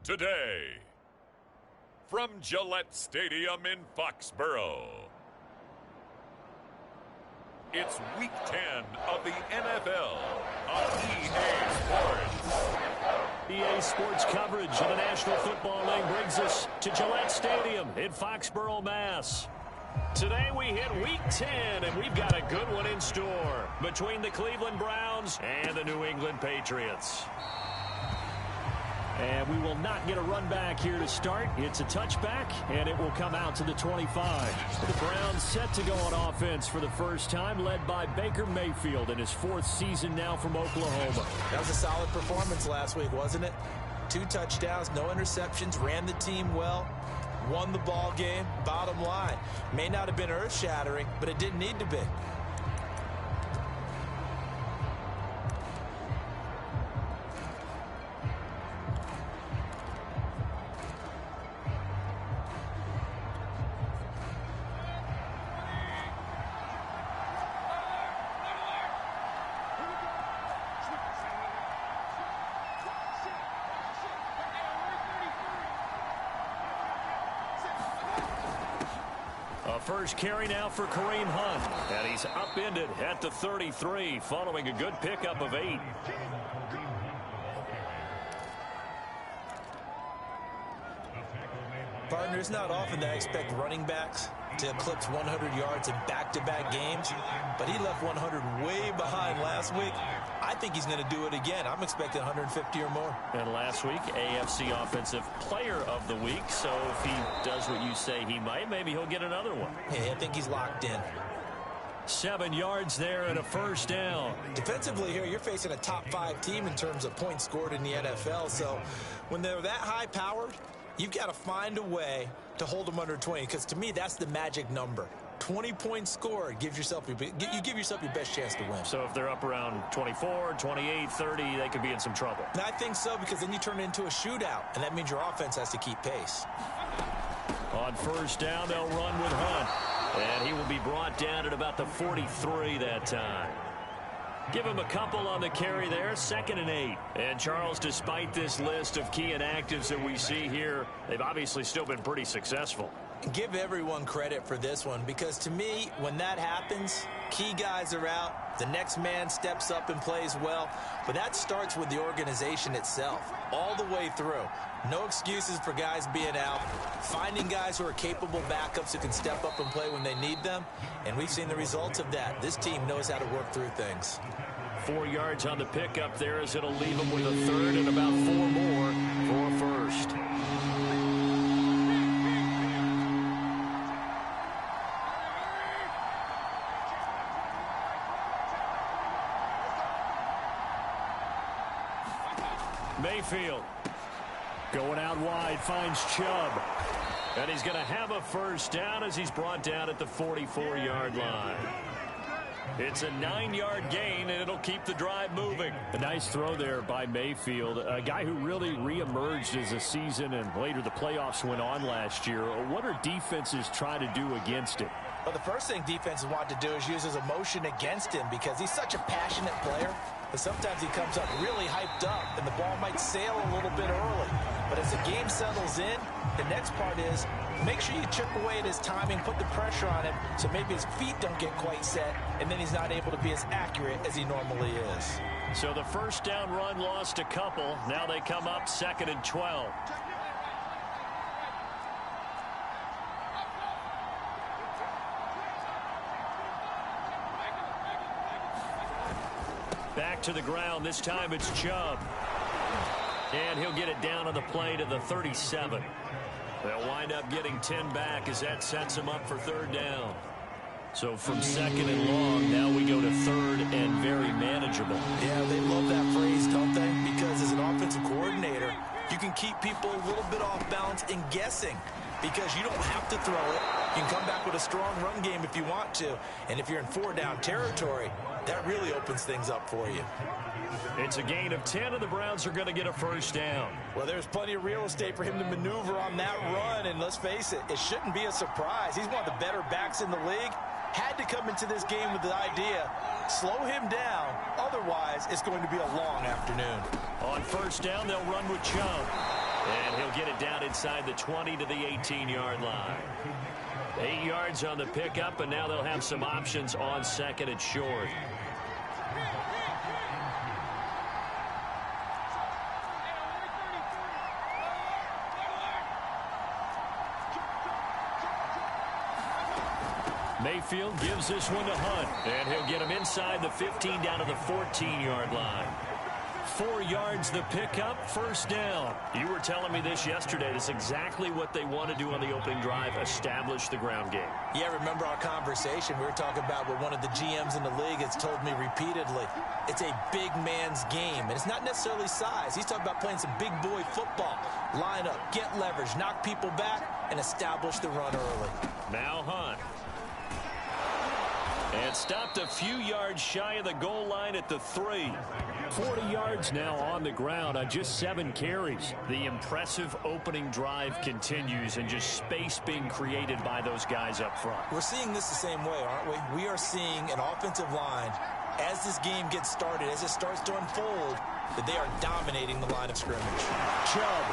today. From Gillette Stadium in Foxborough, it's Week 10 of the NFL on EA Sports. EA Sports coverage of the National Football League brings us to Gillette Stadium in Foxborough, Mass. Today we hit Week 10, and we've got a good one in store between the Cleveland Browns and the New England Patriots. And we will not get a run back here to start. It's a touchback, and it will come out to the 25. The Browns set to go on offense for the first time, led by Baker Mayfield in his fourth season now from Oklahoma. That was a solid performance last week, wasn't it? 2 touchdowns, no interceptions, ran the team well, won the ball game. Bottom line, may not have been earth-shattering, but it didn't need to be. First carry now for Kareem Hunt, and he's upended at the 33 following a good pickup of 8. Partner, it's not often that I expect running backs to eclipse 100 yards in back-to-back games, but he left 100 way behind last week. I think he's going to do it again. I'm expecting 150 or more. And last week, AFC Offensive Player of the Week, so if he does what you say he might, maybe he'll get another one. Hey, I think he's locked in. 7 yards there and a first down. Defensively here, you're facing a top-5 team in terms of points scored in the NFL, so when they're that high-powered, you've got to find a way to hold them under 20, because to me, that's the magic number. 20 points scored, you give yourself your best chance to win. So if they're up around 24, 28, 30, they could be in some trouble. And I think so, because then you turn it into a shootout, and that means your offense has to keep pace. On first down, they'll run with Hunt, and he will be brought down at about the 43 that time. Give him a couple on the carry there, 2nd and 8. And Charles, despite this list of key inactives that we see here, they've obviously still been pretty successful. Give everyone credit for this one, because to me, when that happens, key guys are out, the next man steps up and plays well, but that starts with the organization itself, all the way through. No excuses for guys being out, finding guys who are capable backups who can step up and play when they need them, and we've seen the results of that. This team knows how to work through things. 4 yards on the pickup there, as it'll leave them with a third and about 4 more for a first. Mayfield going out wide, finds Chubb. And he's going to have a first down as he's brought down at the 44-yard line. It's a 9-yard gain, and it'll keep the drive moving. A nice throw there by Mayfield, a guy who really reemerged as the season and later the playoffs went on last year. What are defenses trying to do against it? Well, the first thing defenses want to do is use his emotion against him, because he's such a passionate player. But sometimes he comes up really hyped up, and the ball might sail a little bit early. But as the game settles in, the next part is make sure you chip away at his timing, put the pressure on him, so maybe his feet don't get quite set, and then he's not able to be as accurate as he normally is. So the first down run lost a couple. Now they come up 2nd and 12. Back to the ground. This time it's Chubb. And he'll get it down on the play to the 37. They'll wind up getting 10 back as that sets him up for 3rd down. So from 2nd and long, now we go to 3rd and very manageable. Yeah, they love that phrase, don't they? Because as an offensive coordinator, you can keep people a little bit off balance and guessing, because you don't have to throw it. You can come back with a strong run game if you want to. And if you're in 4-down territory, that really opens things up for you. It's a gain of 10, and the Browns are going to get a first down. Well, there's plenty of real estate for him to maneuver on that run, and let's face it, it shouldn't be a surprise. He's one of the better backs in the league. Had to come into this game with the idea, slow him down, otherwise it's going to be a long afternoon. On first down, they'll run with Chubb. And he'll get it down inside the 20 to the 18-yard line. 8 yards on the pickup, and now they'll have some options on second and short. Mayfield gives this one to Hunt, and he'll get him inside the 15 down to the 14-yard line. 4 yards the pickup, first down. You were telling me this yesterday. That's exactly what they want to do on the opening drive, establish the ground game. Yeah, remember our conversation? We were talking about what one of the GMs in the league has told me repeatedly. It's a big man's game, and it's not necessarily size. He's talking about playing some big boy football. Line up, get leverage, knock people back, and establish the run early. Now Hunt. And stopped a few yards shy of the goal line at the 3. 40 yards now on the ground on just 7 carries. The impressive opening drive continues, and just space being created by those guys up front. We're seeing this the same way, aren't we? We are seeing an offensive line, as this game gets started, as it starts to unfold, that they are dominating the line of scrimmage. Chubb.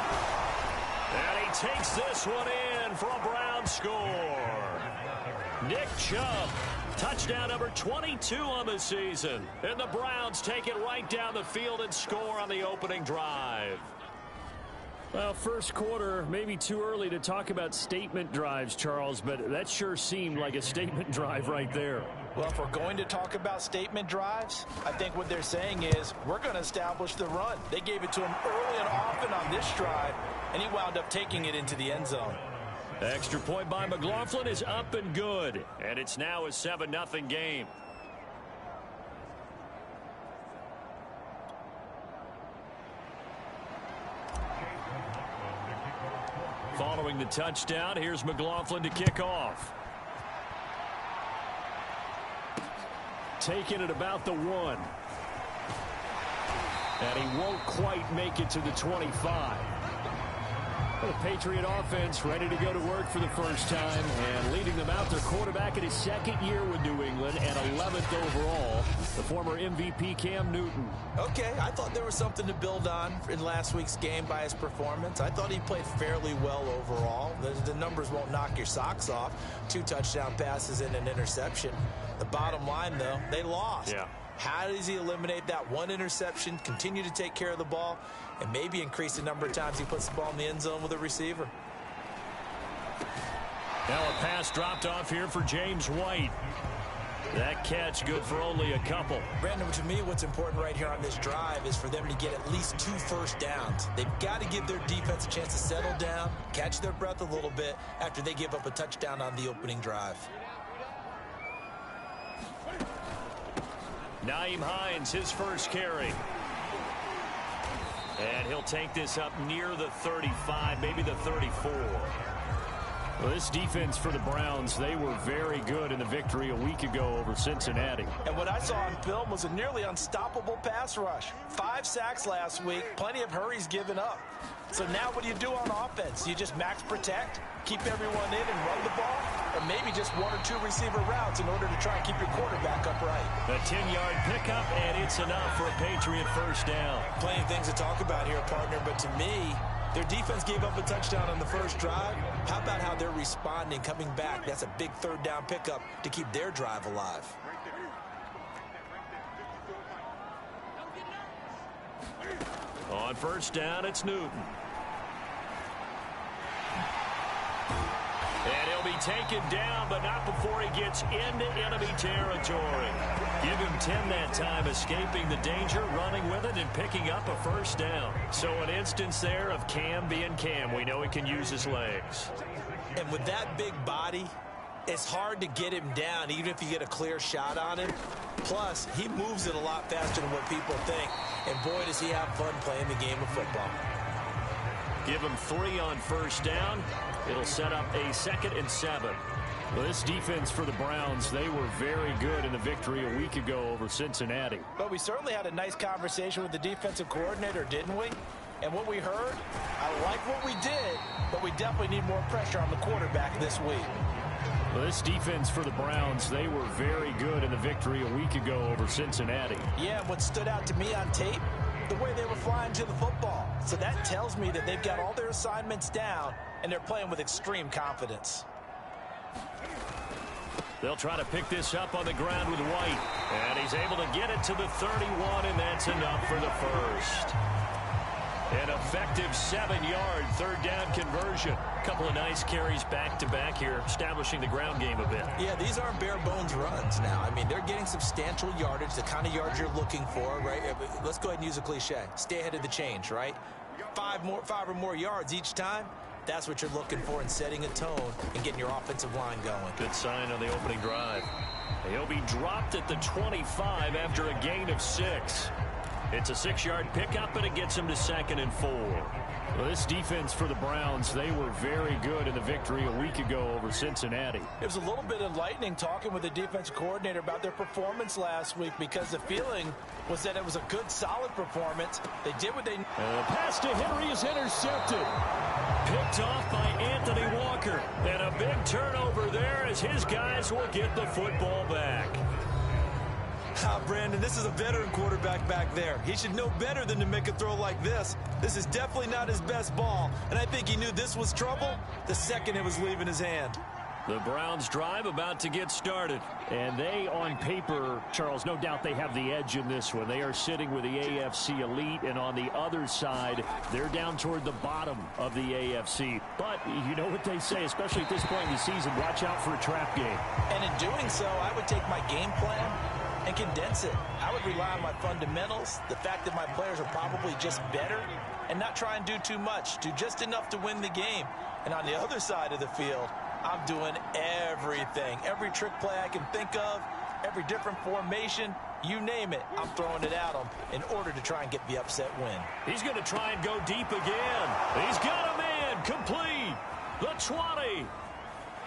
And he takes this one in for a Brown score. Nick Chubb. Touchdown number 22 on the season. And the Browns take it right down the field and score on the opening drive. Well, first quarter, maybe too early to talk about statement drives, Charles, but that sure seemed like a statement drive right there. Well, if we're going to talk about statement drives, I think what they're saying is we're going to establish the run. They gave it to him early and often on this drive, and he wound up taking it into the end zone. Extra point by McLaughlin is up and good, and it's now a 7-0 game. Following the touchdown, here's McLaughlin to kick off. Taking it about the 1. And he won't quite make it to the 25. The Patriot offense ready to go to work for the first time, and leading them out, their quarterback in his second year with New England and 11th overall, the former MVP Cam Newton. Okay, I thought there was something to build on in last week's game by his performance. I thought he played fairly well overall. The numbers won't knock your socks off. 2 touchdown passes and an interception. The bottom line, though, they lost. Yeah. How does he eliminate that 1 interception, continue to take care of the ball, and maybe increase the number of times he puts the ball in the end zone with a receiver? Now a pass dropped off here for James White. That catch good for only a couple. Brandon, to me, what's important right here on this drive is for them to get at least 2 first downs. They've got to give their defense a chance to settle down, catch their breath a little bit after they give up a touchdown on the opening drive. Nyheim Hines, his first carry. And he'll take this up near the 35, maybe the 34. Well, this defense for the Browns, they were very good in the victory a week ago over Cincinnati. And what I saw on film was a nearly unstoppable pass rush. 5 sacks last week, plenty of hurries given up. So now what do you do on offense? You just max protect, keep everyone in and run the ball, or maybe just 1 or 2 receiver routes in order to try and keep your quarterback upright. A 10-yard pickup, and it's enough for a Patriot first down. Plenty of things to talk about here, partner, but to me, their defense gave up a touchdown on the first drive. How about how they're responding, coming back? That's a big 3rd down pickup to keep their drive alive. On first down, it's Newton. And he'll be taken down, but not before he gets into enemy territory. Give him 10 that time, escaping the danger, running with it, and picking up a first down. So an instance there of Cam being Cam. We know he can use his legs. And with that big body, it's hard to get him down, even if you get a clear shot on him. Plus, he moves it a lot faster than what people think. And boy, does he have fun playing the game of football. Give him 3 on first down. It'll set up a 2nd and 7. Well, this defense for the Browns, they were very good in the victory a week ago over Cincinnati. But we certainly had a nice conversation with the defensive coordinator, didn't we? And what we heard, I like what we did, but we definitely need more pressure on the quarterback this week. Well, this defense for the Browns, they were very good in the victory a week ago over Cincinnati. Yeah, what stood out to me on tape the way they were flying to the football. So that tells me that they've got all their assignments down, and they're playing with extreme confidence. They'll try to pick this up on the ground with White. And he's able to get it to the 31, and that's enough for the first. An effective 7-yard third down conversion. A couple of nice carries back-to-back here, establishing the ground game a bit. Yeah, these aren't bare-bones runs now. I mean, they're getting substantial yardage, the kind of yards you're looking for, right? Let's go ahead and use a cliche. Stay ahead of the change, right? Five or more yards each time. That's what you're looking for in setting a tone and getting your offensive line going. Good sign on the opening drive. He'll be dropped at the 25 after a gain of 6. It's a 6-yard pickup, and it gets him to 2nd and 4. Well, this defense for the Browns, they were very good in the victory a week ago over Cincinnati. It was a little bit enlightening talking with the defensive coordinator about their performance last week, because the feeling was that it was a good, solid performance. They did what they... The pass to Henry is intercepted. Picked off by Anthony Walker. And a big turnover there as his guys will get the football back. Brandon, this is a veteran quarterback back there. He should know better than to make a throw like this. This is definitely not his best ball, and I think he knew this was trouble the second it was leaving his hand. The Browns drive about to get started. And they, on paper, Charles, no doubt they have the edge in this one. They are sitting with the AFC elite, and on the other side, they're down toward the bottom of the AFC. But you know what they say, especially at this point in the season, watch out for a trap game. And in doing so, I would take my game plan and condense it. I would rely on my fundamentals, the fact that my players are probably just better, and not try and do too much, do just enough to win the game. And on the other side of the field, I'm doing everything. Every trick play I can think of, every different formation, you name it, I'm throwing it at them in order to try and get the upset win. He's going to try and go deep again. He's got a man complete. The 20.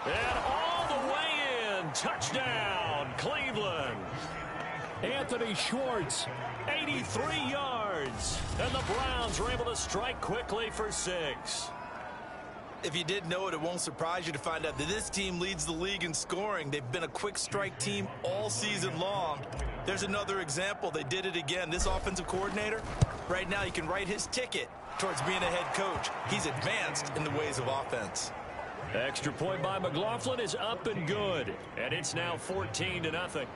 And all the way in. Touchdown, Cleveland. Anthony Schwartz, 83 yards. And the Browns were able to strike quickly for 6. If you didn't know it, it won't surprise you to find out that this team leads the league in scoring. They've been a quick strike team all season long. There's another example. They did it again. This offensive coordinator, right now, you can write his ticket towards being a head coach. He's advanced in the ways of offense. Extra point by McLaughlin is up and good. And it's now 14-0.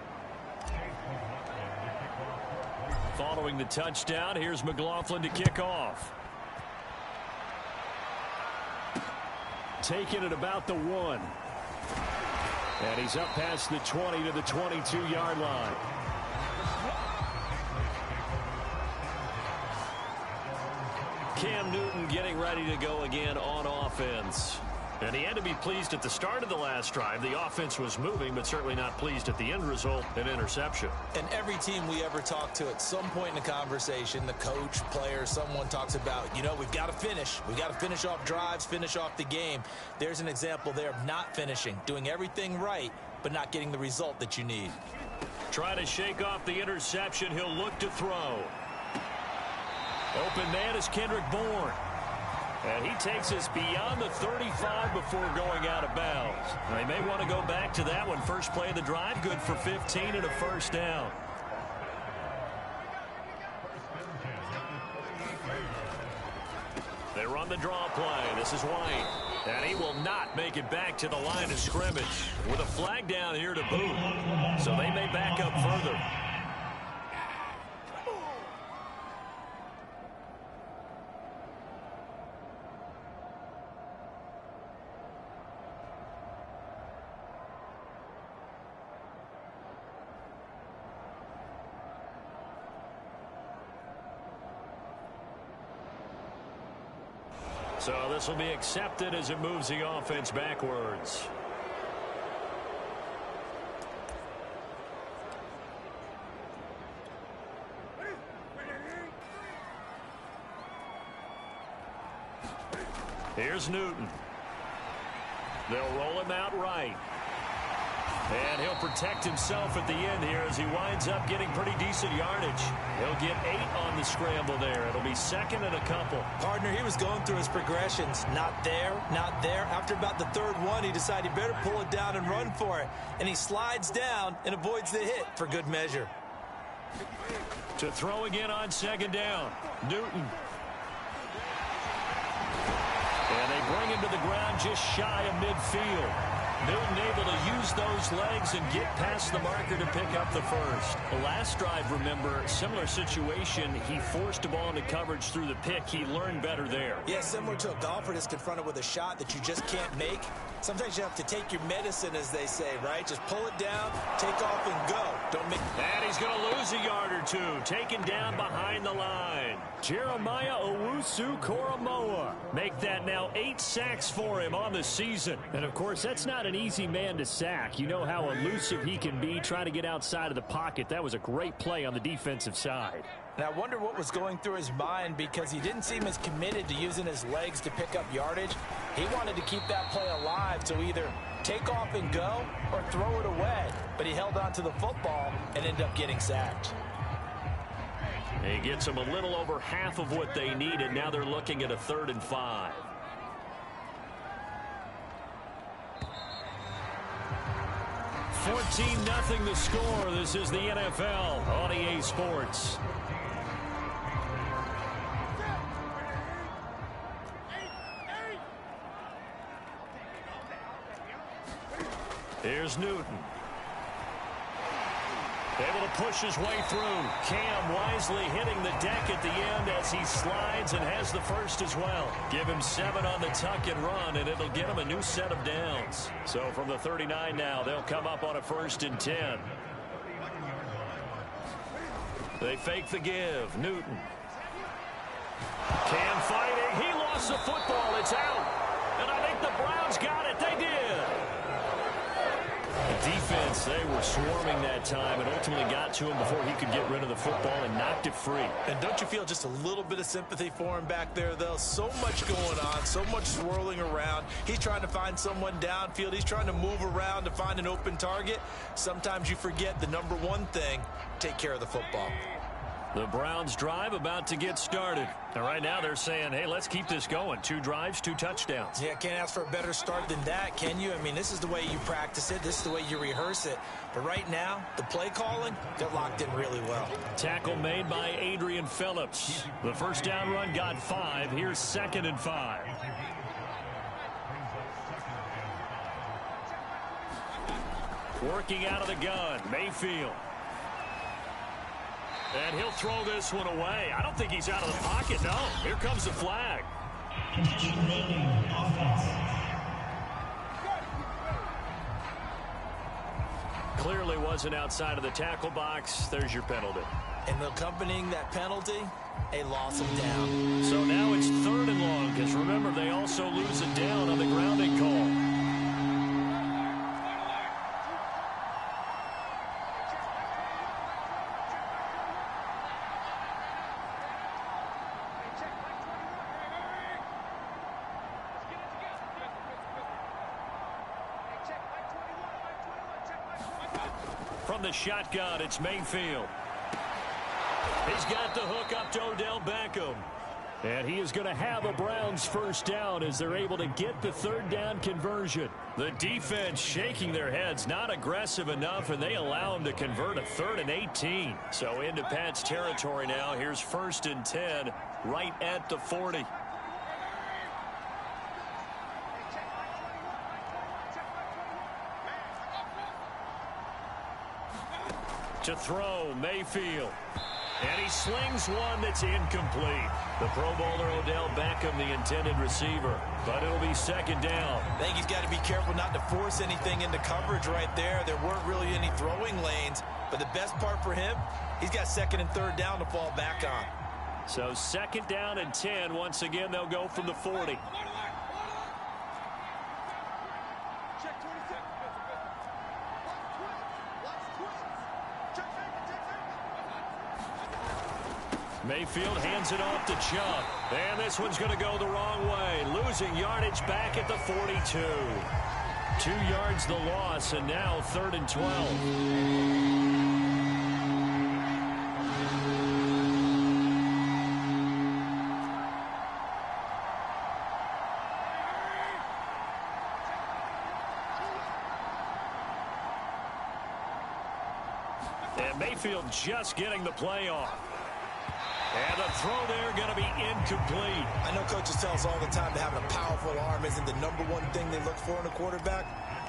Following the touchdown, here's McLaughlin to kick off. taken at about the 1. And he's up past the 20 to the 22-yard line. Cam Newton getting ready to go again on offense. And he had to be pleased at the start of the last drive. The offense was moving, but certainly not pleased at the end result, an interception. And every team we ever talk to, at some point in the conversation, the coach, player, someone talks about, you know, we've got to finish. We've got to finish off drives, finish off the game. There's an example there of not finishing, doing everything right, but not getting the result that you need. Try to shake off the interception. He'll look to throw. Open man is Kendrick Bourne. And he takes us beyond the 35 before going out of bounds. They may want to go back to that one. First play of the drive, good for 15 and a first down. They run the draw play. This is White. And he will not make it back to the line of scrimmage with a flag down here to boot. So they may back up further. So this will be accepted as it moves the offense backwards. Here's Newton. They'll roll him out right. And he'll protect himself at the end here as he winds up getting pretty decent yardage. He'll get 8 on the scramble there. It'll be second and a couple. Partner, he was going through his progressions. Not there, not there. After about the third one, he decided he better pull it down and run for it. And he slides down and avoids the hit for good measure. To throw again on second down. Newton. And they bring him to the ground just shy of midfield. Newton able to use those legs and get past the marker to pick up the first. The last drive, remember, similar situation. He forced a ball into coverage through the pick. He learned better there. Yeah, similar to a golfer that's confronted with a shot that you just can't make. Sometimes you have to take your medicine, as they say, right? Just pull it down, take off, and go. Don't make... And he's going to lose a yard or two. Taken down behind the line. Jeremiah Owusu-Koramoah. Make that now 8 sacks for him on the season. And, of course, that's not an easy man to sack. You know how elusive he can be trying to get outside of the pocket. That was a great play on the defensive side. And I wonder what was going through his mind, because he didn't seem as committed to using his legs to pick up yardage. He wanted to keep that play alive to either take off and go or throw it away. But he held on to the football and ended up getting sacked. He gets them a little over half of what they needed. Now they're looking at a 3rd and 5. $14-0 the score. This is the NFL on EA Sports. Here's Newton. Able to push his way through. Cam wisely hitting the deck at the end as he slides and has the first as well. Give him 7 on the tuck and run, and it'll get him a new set of downs. So from the 39 now, they'll come up on a 1st and 10. They fake the give. Newton. Cam fighting. He lost the football. It's out. And I think the Browns got it. They did. The defense, they were swarming that time and ultimately got to him before he could get rid of the football and knocked it free. And don't you feel just a little bit of sympathy for him back there, though? So much going on, so much swirling around. He's trying to find someone downfield. He's trying to move around to find an open target. Sometimes you forget the number one thing: take care of the football. The Browns drive about to get started. And right now they're saying, hey, let's keep this going. 2 drives, 2 touchdowns. Yeah, can't ask for a better start than that, can you? I mean, this is the way you practice it. This is the way you rehearse it. But right now, the play calling, they're locked in really well. Tackle made by Adrian Phillips. The first down run got 5. Here's 2nd and 5. Working out of the gun, Mayfield. And he'll throw this one away. I don't think he's out of the pocket, no. Here comes the flag. Clearly wasn't outside of the tackle box. There's your penalty. And accompanying that penalty, a loss of down. So now it's 3rd and long, because remember, they also lose a down on the grounding call. From the shotgun, it's Mayfield. He's got the hook up to Odell Beckham. And he is going to have a Browns first down as they're able to get the 3rd down conversion. The defense shaking their heads, not aggressive enough, and they allow him to convert a 3rd and 18. So into Pat's territory now. Here's 1st and 10, right at the 40. To throw, Mayfield. And he slings one that's incomplete. The Pro Bowler Odell Beckham, the intended receiver. But it'll be 2nd down. I think he's got to be careful not to force anything into coverage right there. There weren't really any throwing lanes. But the best part for him, he's got 2nd and 3rd down to fall back on. So 2nd down and 10. Once again, they'll go from the 40. Mayfield hands it off to Chubb. And this one's going to go the wrong way. Losing yardage back at the 42. 2 yards the loss, and now 3rd and 12. And Mayfield just getting the play off. And the throw there going to be incomplete. I know coaches tell us all the time that having a powerful arm isn't the #1 thing they look for in a quarterback.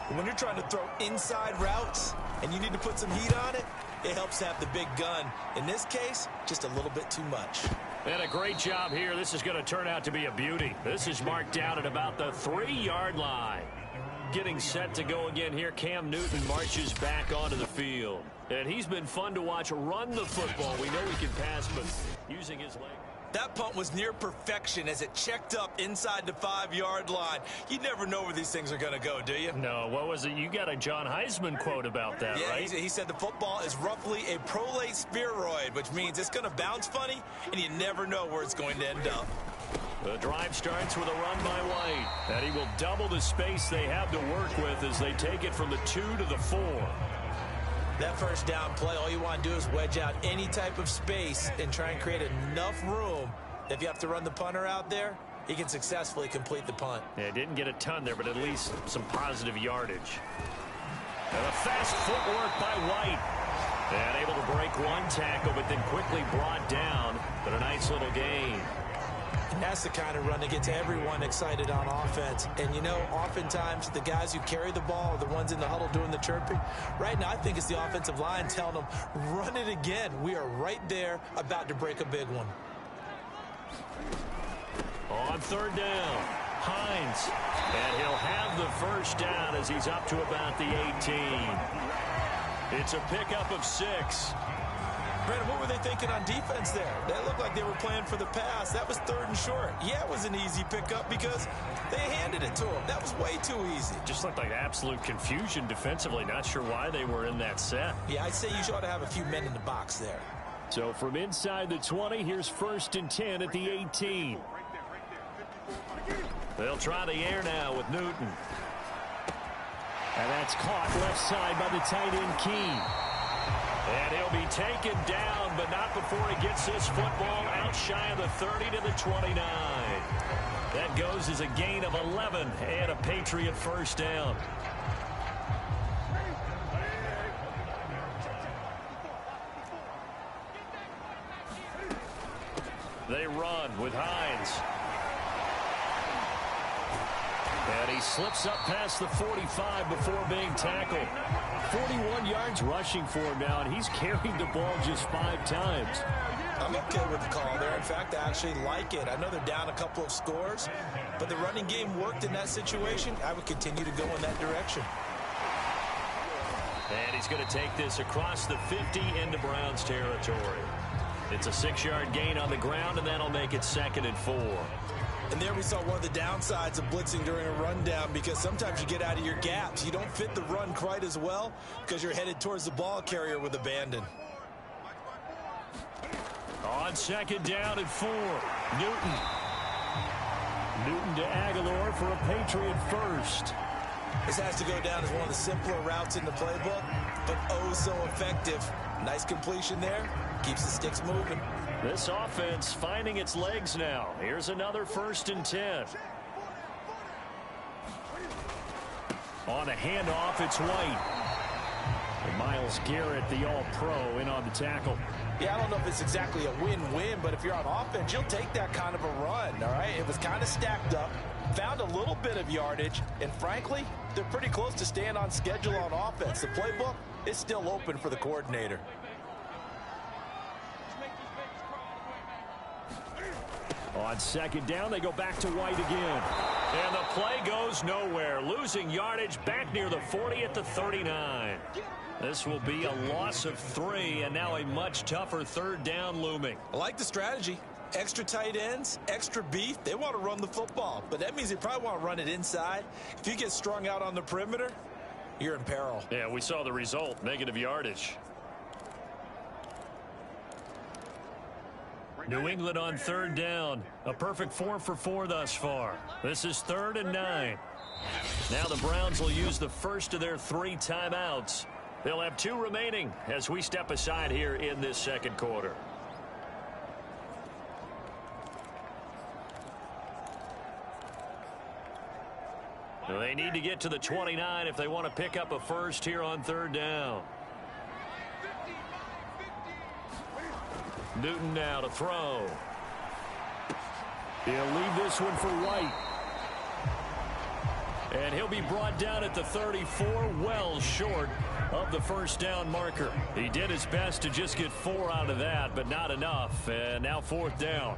But when you're trying to throw inside routes and you need to put some heat on it, it helps to have the big gun. In this case, just a little bit too much. And a great job here. This is going to turn out to be a beauty. This is marked down at about the 3-yard line. Getting set to go again here. Cam Newton marches back onto the field. And he's been fun to watch run the football. We know he can pass, but using his leg. That punt was near perfection as it checked up inside the 5-yard line. You never know where these things are going to go, do you? No, what was it? You got a John Heisman quote about that, yeah, right? He said the football is roughly a prolate spheroid, which means it's going to bounce funny, and you never know where it's going to end up. The drive starts with a run by White. And he will double the space they have to work with as they take it from the 2 to the 4. That first down play, all you want to do is wedge out any type of space and try and create enough room. If you have to run the punter out there, he can successfully complete the punt. Yeah, didn't get a ton there, but at least some positive yardage. And a fast footwork by White. And able to break one tackle, but then quickly brought down. But a nice little gain. And that's the kind of run that gets everyone excited on offense. And, you know, oftentimes the guys who carry the ball are the ones in the huddle doing the chirping. Right now, I think it's the offensive line telling them, run it again. We are right there about to break a big one. On 3rd down, Hines. And he'll have the first down as he's up to about the 18. It's a pickup of 6. Brandon, what were they thinking on defense there? That looked like they were playing for the pass. That was 3rd and short. Yeah, it was an easy pickup because they handed it to him. That was way too easy. Just looked like absolute confusion defensively. Not sure why they were in that set. Yeah, I'd say you ought to have a few men in the box there. So from inside the 20, here's 1st and 10 at the 18. They'll try the air now with Newton. And that's caught left side by the tight end Key. And he'll be taken down, but not before he gets this football out shy of the 30 to the 29. That goes as a gain of 11 and a Patriot first down. They run with Hines. And he slips up past the 45 before being tackled. 41 yards rushing for him now, and he's carried the ball just 5 times. I'm okay with the call there. In fact, I actually like it. I know they're down a couple of scores, but the running game worked in that situation. I would continue to go in that direction. And he's going to take this across the 50 into Browns territory. It's a 6-yard gain on the ground, and that'll make it 2nd and 4. And there we saw one of the downsides of blitzing during a rundown, because sometimes you get out of your gaps. You don't fit the run quite as well because you're headed towards the ball carrier with abandon. On 2nd down and 4, Newton. Newton to Aguilar for a Patriot first. This has to go down as one of the simpler routes in the playbook, but oh so effective. Nice completion there. Keeps the sticks moving. This offense finding its legs now. Here's another 1st and 10. On a handoff, it's White. And Myles Garrett, the all-pro, in on the tackle. Yeah, I don't know if it's exactly a win-win, but if you're on offense, you'll take that kind of a run, all right? It was kind of stacked up, found a little bit of yardage, and frankly, they're pretty close to staying on schedule on offense. The playbook is still open for the coordinator. On 2nd down, they go back to White again. And the play goes nowhere. Losing yardage back near the 40 at the 39. This will be a loss of 3, and now a much tougher 3rd down looming. I like the strategy. Extra tight ends, extra beef. They want to run the football, but that means they probably want to run it inside. If you get strung out on the perimeter, you're in peril. Yeah, we saw the result, negative yardage. New England on 3rd down. A perfect 4 for 4 thus far. This is 3rd and 9. Now the Browns will use the first of their 3 timeouts. They'll have 2 remaining as we step aside here in this 2nd quarter. They need to get to the 29 if they want to pick up a first here on 3rd down. Newton now to throw. He'll leave this one for White. And he'll be brought down at the 34, well short of the first down marker. He did his best to just get 4 out of that, but not enough. And now 4th down.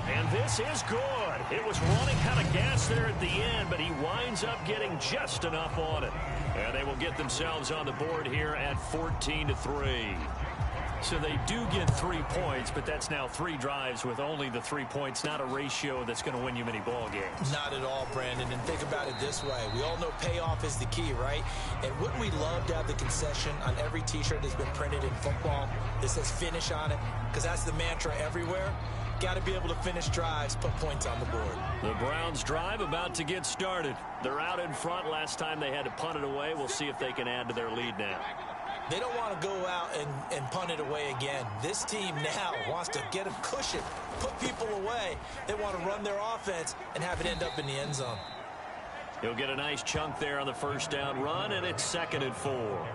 And this is good. It was running kind of gas there at the end, but he winds up getting just enough on it. And they will get themselves on the board here at 14-3. So they do get 3 points, but that's now 3 drives with only the 3 points, not a ratio that's going to win you many ball games. Not at all, Brandon. And think about it this way. We all know payoff is the key, right? And wouldn't we love to have the concession on every T-shirt that's been printed in football that says finish on it? Because that's the mantra everywhere. Got to be able to finish drives, put points on the board. The Browns drive about to get started. They're out in front. Last time they had to punt it away. We'll see if they can add to their lead now. They don't want to go out and punt it away again. This team now wants to get a cushion, put people away. They want to run their offense and have it end up in the end zone. He'll get a nice chunk there on the first down run, and it's 2nd and 4.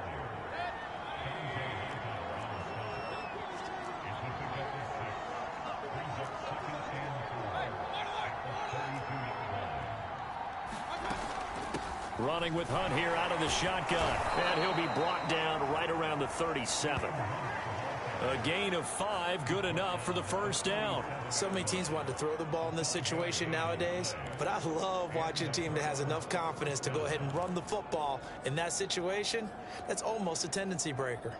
Running with Hunt here out of the shotgun. And he'll be brought down right around the 37. A gain of 5, good enough for the first down. So many teams want to throw the ball in this situation nowadays, but I love watching a team that has enough confidence to go ahead and run the football in that situation. That's almost a tendency breaker.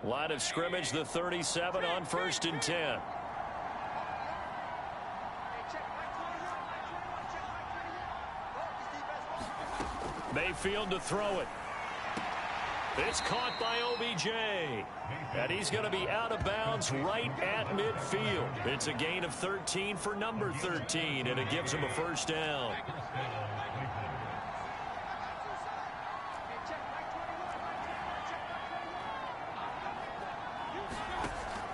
Line of scrimmage, the 37 on 1st and 10. Mayfield to throw it. It's caught by OBJ. And he's going to be out of bounds right at midfield. It's a gain of 13 for number 13, and it gives him a first down.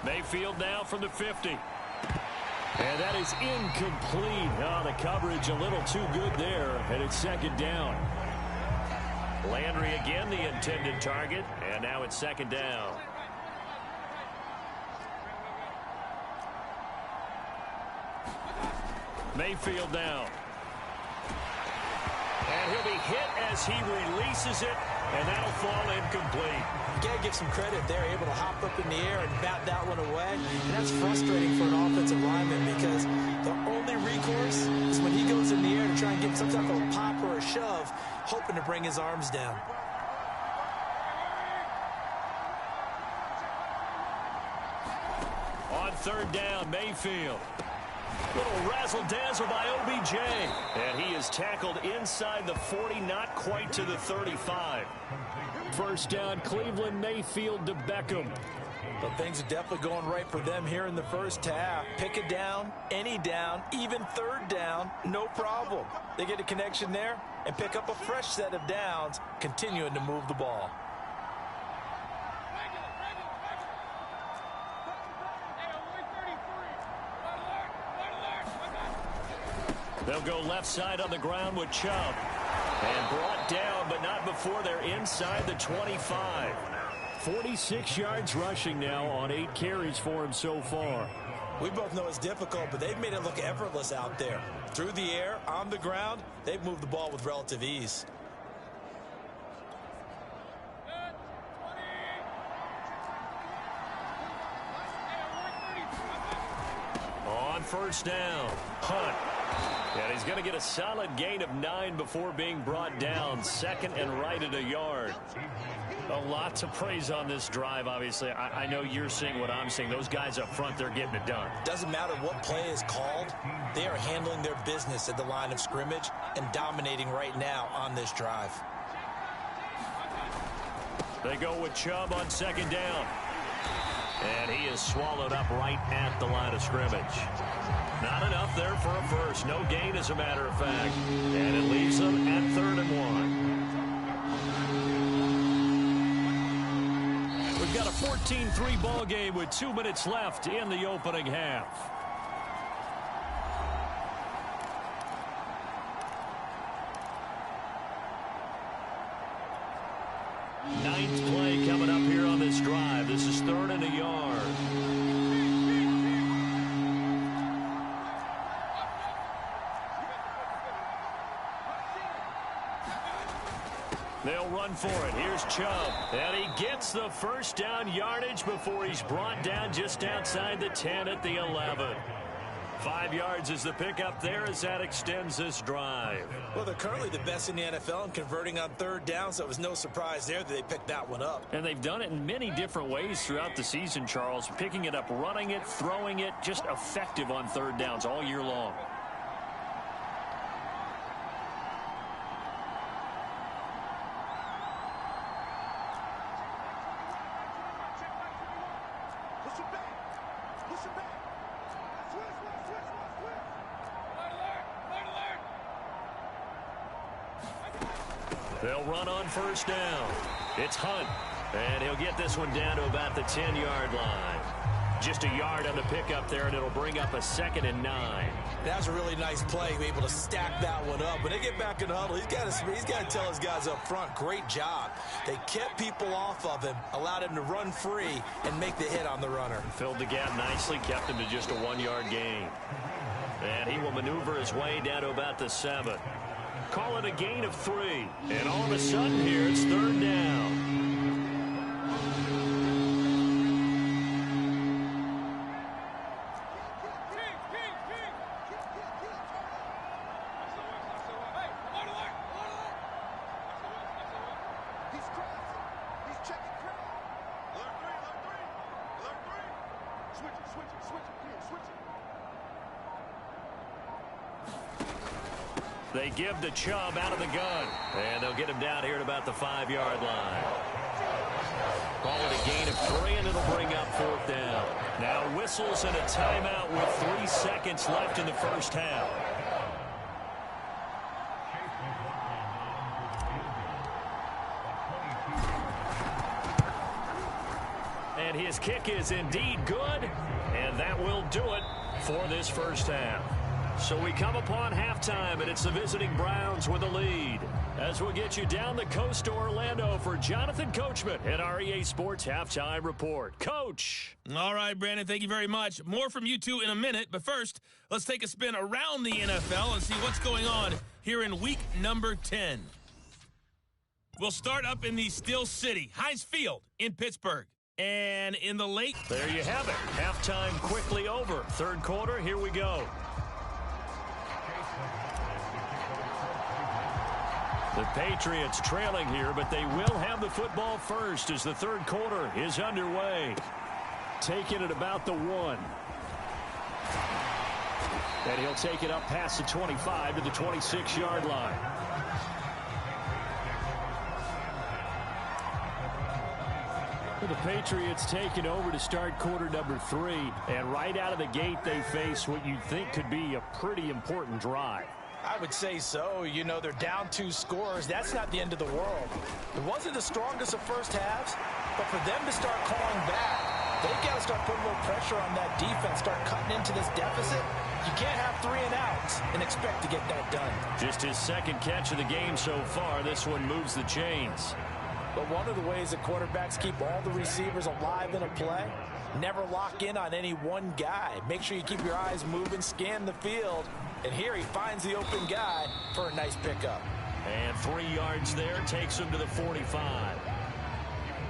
Mayfield now from the 50. And that is incomplete. Oh, the coverage a little too good there, and it's 2nd down. Landry again, the intended target, and now it's 2nd down. Mayfield down. And he'll be hit as he releases it, and that'll fall incomplete. You got to give some credit. They're able to hop up in the air and bat that one away. And that's frustrating for an offensive lineman because the only recourse is when he goes in the air to try and get some type of a pop or a shove, hoping to bring his arms down. On 3rd down, Mayfield. Little razzle-dazzle by OBJ. And he is tackled inside the 40, not quite to the 35. First down, Cleveland. Mayfield to Beckham. But things are definitely going right for them here in the first half. Pick a down, any down, even 3rd down, no problem. They get a connection there and pick up a fresh set of downs, continuing to move the ball. They'll go left side on the ground with Chubb. And brought down, but not before they're inside the 25. 46 yards rushing now on 8 carries for him so far. We both know it's difficult, but they've made it look effortless out there. Through the air, on the ground, they've moved the ball with relative ease. On first down, Hunt. And he's going to get a solid gain of 9 before being brought down. 2nd and right at a yard. A lot to praise on this drive, obviously. I know you're seeing what I'm seeing. Those guys up front, they're getting it done. Doesn't matter what play is called. They are handling their business at the line of scrimmage and dominating right now on this drive. They go with Chubb on 2nd down. And he is swallowed up right at the line of scrimmage. Not enough there for a first. No gain, as a matter of fact. And it leaves them at 3rd and 1. We've got a 14-3 ball game with 2 minutes left in the opening half. Ninth play coming up here on this drive. This is 3rd and a yard. They'll run for it. Here's Chubb. And he gets the first down yardage before he's brought down just outside the 10 at the 11. 5 yards is the pickup there as that extends this drive. Well, they're currently the best in the NFL in converting on 3rd down, so it was no surprise there that they picked that one up. And they've done it in many different ways throughout the season, Charles. Picking it up, running it, throwing it, just effective on 3rd downs all year long. They'll run on 1st down. It's Hunt, and he'll get this one down to about the 10-yard line. Just a yard on the pickup there, and it'll bring up a 2nd and 9. That's a really nice play, to be able to stack that one up. When they get back in the huddle, he's got to tell his guys up front, great job. They kept people off of him, allowed him to run free, and make the hit on the runner. Filled the gap nicely, kept him to just a 1-yard gain. And he will maneuver his way down to about the 7. Call it a gain of 3. And all of a sudden here, it's 3rd down. They give to Chubb out of the gun. And they'll get him down here at about the 5-yard line. Call it a gain of 3, and it'll bring up 4th down. Now whistles and a timeout with 3 seconds left in the first half. And his kick is indeed good. And that will do it for this first half. So we come upon halftime, and it's the visiting Browns with a lead. As we'll get you down the coast to Orlando for Jonathan Coachman at our EA Sports Halftime Report. Coach. All right, Brandon, thank you very much. More from you two in a minute, but first, let's take a spin around the NFL and see what's going on here in week number 10. We'll start up in the Steel City, Heinz Field in Pittsburgh. And in the late... There you have it. Halftime quickly over. 3rd quarter, here we go. The Patriots trailing here, but they will have the football first as the 3rd quarter is underway. Taking it about the 1. And he'll take it up past the 25 to the 26-yard line. The Patriots taking over to start quarter number 3. And right out of the gate, they face what you'd think could be a pretty important drive. I would say so. You know, they're down 2 scores. That's not the end of the world. It wasn't the strongest of first halves, but for them to start calling back, they've got to start putting a little pressure on that defense, start cutting into this deficit. You can't have 3 and outs and expect to get that done. Just his 2nd catch of the game so far. This one moves the chains. But one of the ways that quarterbacks keep all the receivers alive in a play, never lock in on any one guy. Make sure you keep your eyes moving, scan the field. And here he finds the open guy for a nice pickup. And 3 yards there takes him to the 45.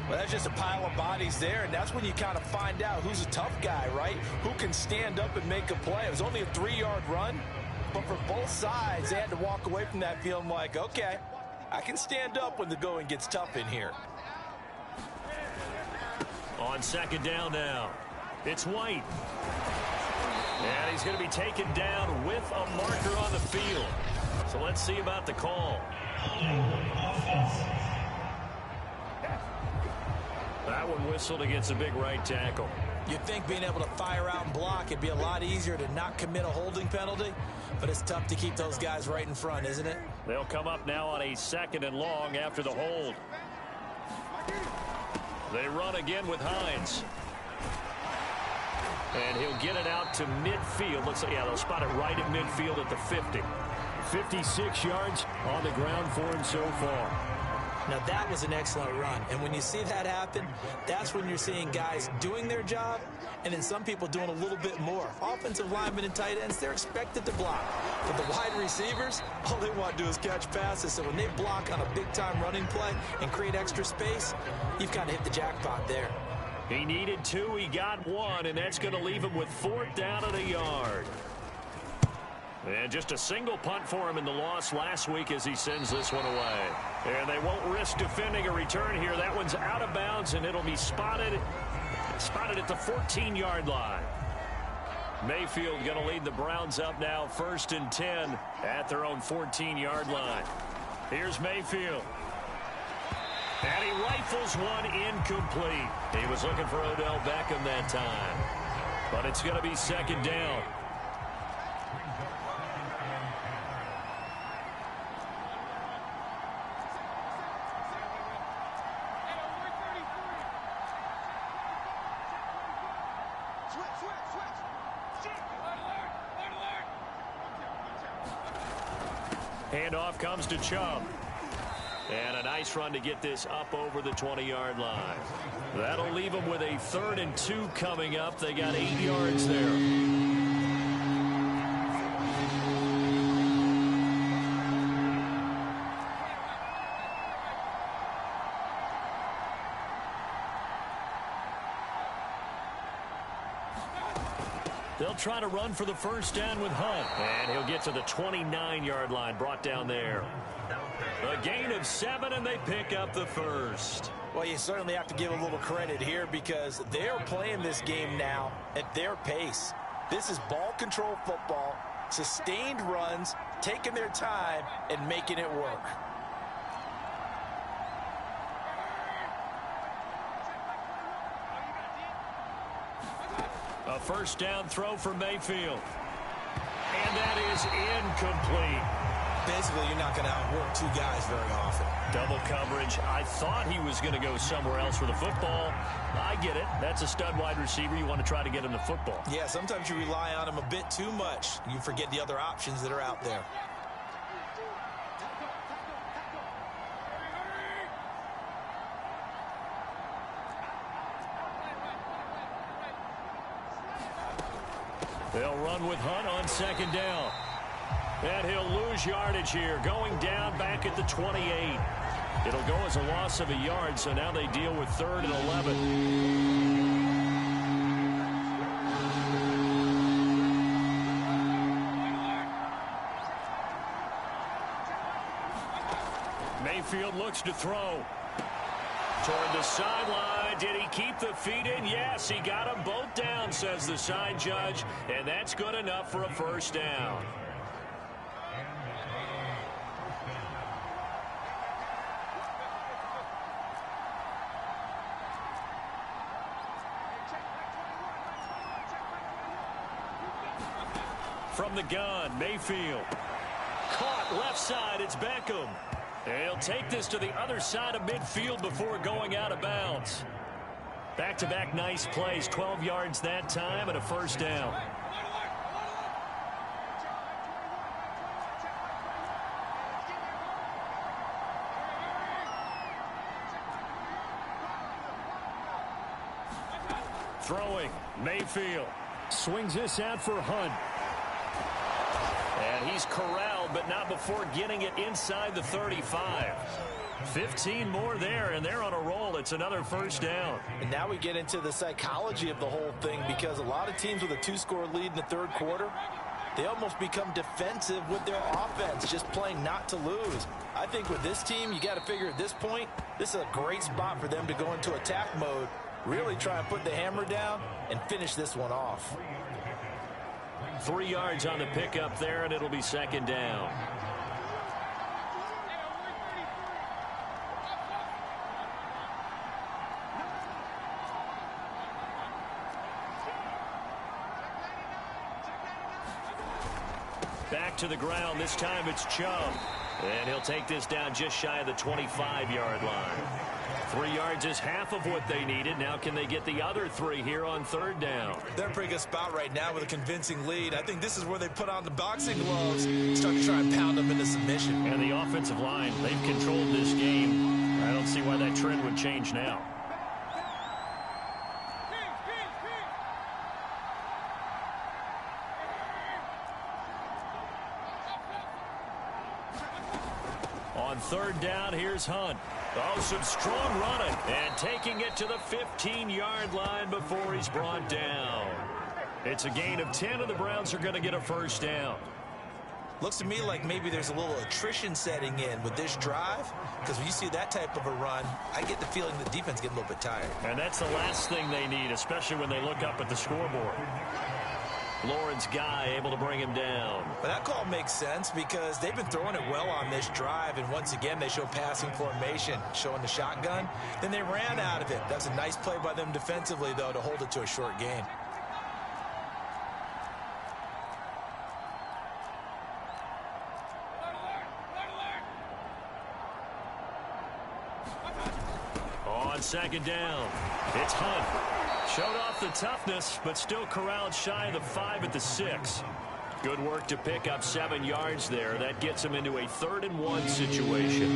Well, that's just a pile of bodies there, and that's when you kind of find out who's a tough guy, right? Who can stand up and make a play. It was only a 3-yard run, but for both sides, they had to walk away from that feeling like, okay, I can stand up when the going gets tough in here. On 2nd down now, it's White. And he's going to be taken down with a marker on the field. So let's see about the call. That one whistled against a big right tackle. You'd think being able to fire out and block, it'd be a lot easier to not commit a holding penalty, but it's tough to keep those guys right in front, isn't it? They'll come up now on a 2nd and long after the hold. They run again with Hines. And he'll get it out to midfield. Looks like, yeah, they'll spot it right at midfield at the 50. 56 yards on the ground for him so far. Now, that was an excellent run. And when you see that happen, that's when you're seeing guys doing their job and then some people doing a little bit more. Offensive linemen and tight ends, they're expected to block. But the wide receivers, all they want to do is catch passes. So when they block on a big-time running play and create extra space, you've kind of hit the jackpot there. He needed 2, he got 1, and that's going to leave him with 4th down and a yard. And just a single punt for him in the loss last week as he sends this one away. And they won't risk defending a return here. That one's out of bounds, and it'll be spotted at the 14-yard line. Mayfield going to lead the Browns up now, 1st and 10 at their own 14-yard line. Here's Mayfield. And he rifles one incomplete. He was looking for Odell Beckham that time. But it's going to be 2nd down. Handoff comes to Chubb. And a nice run to get this up over the 20-yard line. That'll leave them with a 3rd and 2 coming up. They got 8 yards there. They'll try to run for the 1st down with Hunt. And he'll get to the 29-yard line, brought down there. A gain of 7, and they pick up the 1st. Well, you certainly have to give a little credit here because they're playing this game now at their pace. This is ball control football, sustained runs, taking their time, and making it work. A 1st down throw for Mayfield. And that is incomplete. Basically, you're not going to outwork 2 guys very often. Double coverage. I thought he was going to go somewhere else with the football. I get it. That's a stud wide receiver. You want to try to get him the football. Yeah, sometimes you rely on him a bit too much. You forget the other options that are out there. They'll run with Hunt on 2nd down. And he'll lose yardage here, going down back at the 28. It'll go as a loss of a yard, so now they deal with 3rd and 11. Mayfield looks to throw. Toward the sideline. Did he keep the feet in? Yes, he got them both down, says the side judge. And that's good enough for a 1st down. From the gun, Mayfield. Caught left side, it's Beckham. He'll take this to the other side of midfield before going out of bounds. Back-to-back nice plays, 12 yards that time and a 1st down. Throwing, Mayfield. Swings this out for Hunt. And he's corralled, but not before getting it inside the 35. 15 more there, and they're on a roll. It's another 1st down. And now we get into the psychology of the whole thing because a lot of teams with a 2-score lead in the 3rd quarter, they almost become defensive with their offense, just playing not to lose. I think with this team, you got to figure at this point, this is a great spot for them to go into attack mode, really try and put the hammer down and finish this one off. 3 yards on the pickup there, and it'll be 2nd down. Back to the ground. This time it's Chubb. And he'll take this down just shy of the 25-yard line. 3 yards is half of what they needed. Now can they get the other 3 here on 3rd down? They're in a pretty good spot right now with a convincing lead. I think this is where they put on the boxing gloves, start to try and pound them into submission. And the offensive line, they've controlled this game I don't see why that trend would change now. On third down, here's Hunt. Oh, some strong running. And taking it to the 15-yard line before he's brought down. It's a gain of 10, and the Browns are going to get a first down. Looks to me like maybe there's a little attrition setting in with this drive, because when you see that type of a run, I get the feeling the defense getting a little bit tired. And that's the last thing they need, especially when they look up at the scoreboard. Lawrence Guy able to bring him down. But that call makes sense because they've been throwing it well on this drive, and once again they show passing formation, showing the shotgun. Then they ran out of it. That's a nice play by them defensively, though, to hold it to a short gain. On second down, it's Hunt. Showed off the toughness, but still corralled shy of the 5 at the 6. Good work to pick up 7 yards there. That gets him into a 3rd and 1 situation.